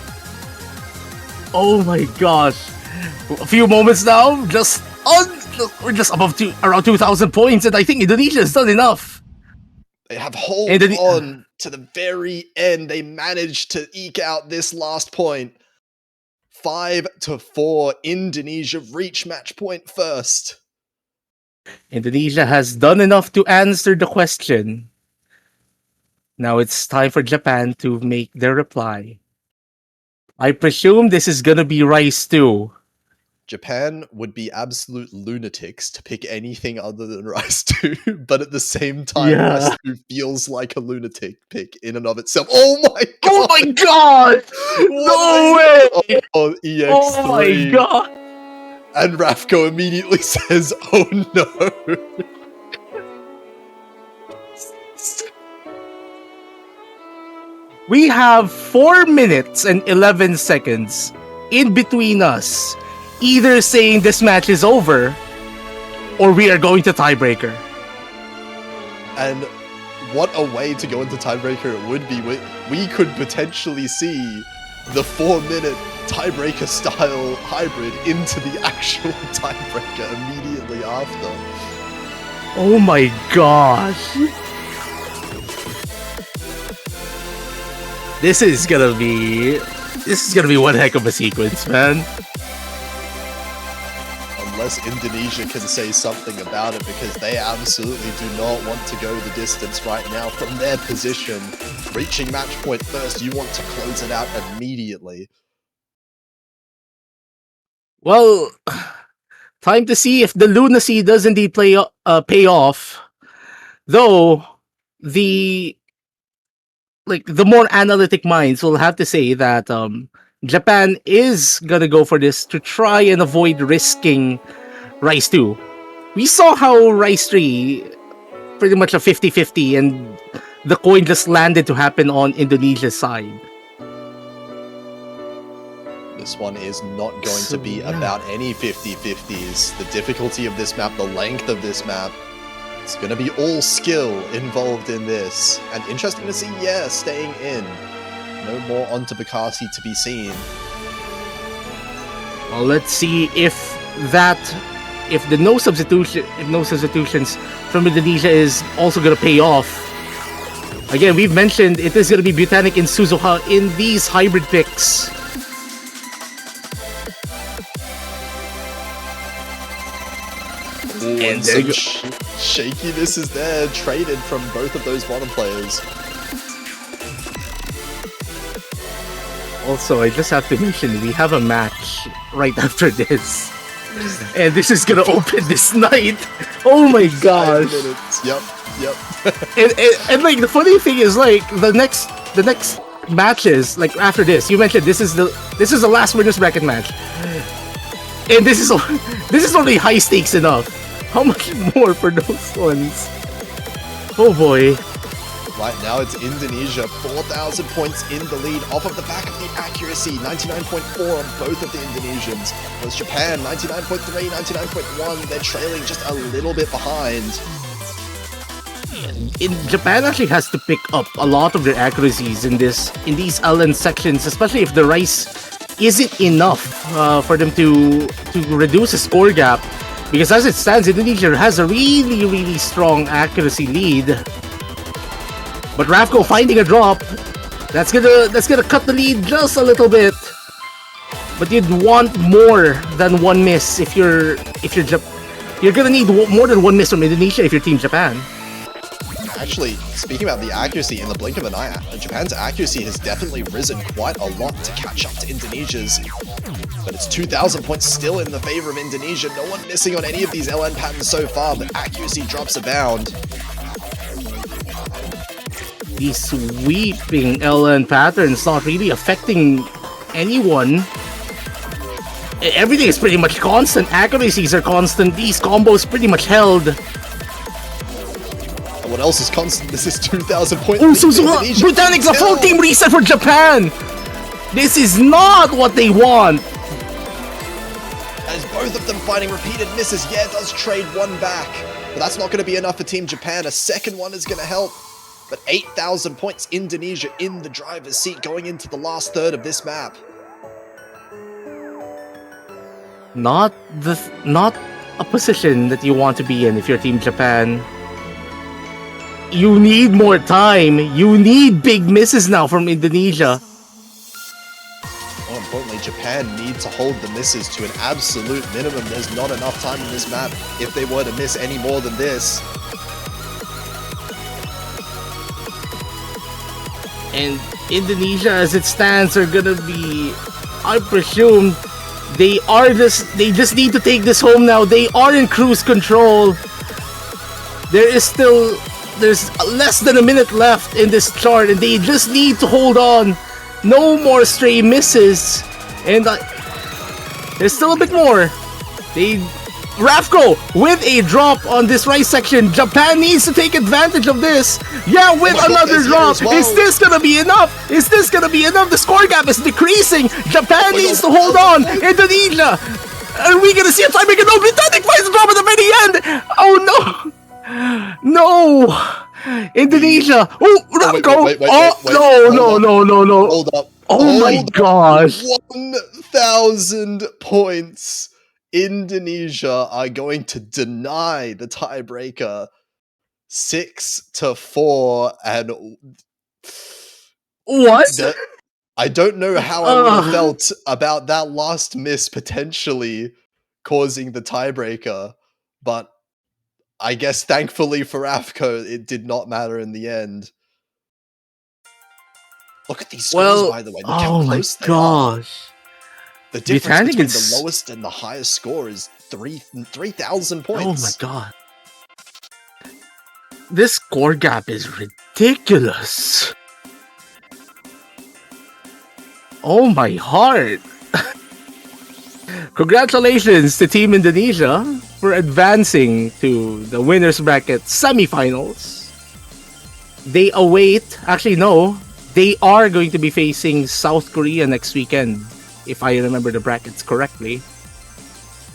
Oh my gosh. A few moments now, we're just above around 2,000 points, and I think Indonesia has done enough. They have held on to the very end. They managed to eke out this last point. 5-4, Indonesia reach match point first. Indonesia has done enough to answer the question. Now it's time for Japan to make their reply. I presume this is gonna be Rice 2. Japan would be absolute lunatics to pick anything other than Rice 2, but at the same time, Rice 2 feels like a lunatic pick in and of itself. Oh my god! Oh my god! No way! Oh, EX3. Oh my god! And Rafko immediately says, oh no! We have 4 minutes and 11 seconds in between us, either saying this match is over or we are going to tiebreaker. And what a way to go into tiebreaker it would be. We could potentially see the 4-minute tiebreaker style hybrid into the actual tiebreaker immediately after. Oh my gosh. This is gonna be one heck of a sequence, man. Unless Indonesia can say something about it, because they absolutely do not want to go the distance right now from their position. Reaching match point first, you want to close it out immediately. Well, time to see if the lunacy does indeed pay off. Though the more analytic minds will have to say that Japan is gonna go for this to try and avoid risking Rice 2. We saw how Rice 3 pretty much a 50-50 and the coin just landed to happen on Indonesia's side. This one is not going to be about any 50-50s. The difficulty of this map, the length of this map, it's going to be all skill involved in this. And interesting to see, staying in. No more onto Bakasi to be seen. Let's see if the no substitutions from Indonesia is also gonna pay off. Again, we've mentioned it is gonna be Botanic and Suzuha in these hybrid picks. Ooh, and some shakiness is there, traded from both of those bottom players. Also, I just have to mention, we have a match right after this. And this is gonna open this night. Oh my gosh. Yep. and like the funny thing is, like the next matches, like after this, you mentioned this is the last winners bracket match. And this is only high stakes enough. How much more for those ones? Oh boy. Right now it's Indonesia, 4,000 points in the lead off of the back of the accuracy, 99.4 on both of the Indonesians. Whereas Japan, 99.3, 99.1, they're trailing just a little bit behind. Japan actually has to pick up a lot of their accuracies in these LN sections, especially if the rice isn't enough for them to reduce the score gap. Because as it stands, Indonesia has a really strong accuracy lead. But Ravko finding a drop, that's gonna cut the lead just a little bit. But you'd want more than one miss if you're gonna need more than one miss from Indonesia if you're Team Japan. Actually, speaking about the accuracy, in the blink of an eye, Japan's accuracy has definitely risen quite a lot to catch up to Indonesia's. But it's 2,000 points still in the favor of Indonesia. No one missing on any of these LN patterns so far, but accuracy drops abound. These sweeping LN patterns not really affecting anyone. Everything is pretty much constant. Accuracies are constant. These combos pretty much held. And what else is constant? This is 2,000 points. Oh, Botanic's a full team reset for Japan! This is not what they want! As both of them finding repeated misses, yeah, it does trade one back. But that's not going to be enough for Team Japan. A second one is going to help. But 8,000 points, Indonesia in the driver's seat going into the last third of this map. Not a position that you want to be in if you're Team Japan. You need more time. You need big misses now from Indonesia. More importantly, Japan need to hold the misses to an absolute minimum. There's not enough time in this map if they were to miss any more than this. And Indonesia, as it stands, are gonna be, I presume, they just need to take this home now. They are in cruise control. There's less than a minute left in this chart, and they just need to hold on. No more stray misses, and there's still a bit more. Ravko with a drop on this right section. Japan needs to take advantage of this. Yeah, with another drop. Well. Is this gonna be enough? Is this gonna be enough? The score gap is decreasing. Japan needs to hold on. Indonesia, are we gonna see a tiebreaker? No, Botanic finds the drop at the very end. Oh no, no, Indonesia. Oh, Ravko. Wait, No. Hold up. Oh my gosh. 1,000 points. Indonesia are going to deny the tiebreaker 6-4, and what? I don't know how I would have felt about that last miss potentially causing the tiebreaker, but I guess thankfully for Ravko, it did not matter in the end. Look at these scores, by the way. Look how close they are. The difference between the lowest and the highest score is 3,000 points. Oh my god. This score gap is ridiculous. Oh my heart. Congratulations to Team Indonesia for advancing to the winners bracket semifinals. They await, actually no, they are going to be facing South Korea next weekend, if I remember the brackets correctly.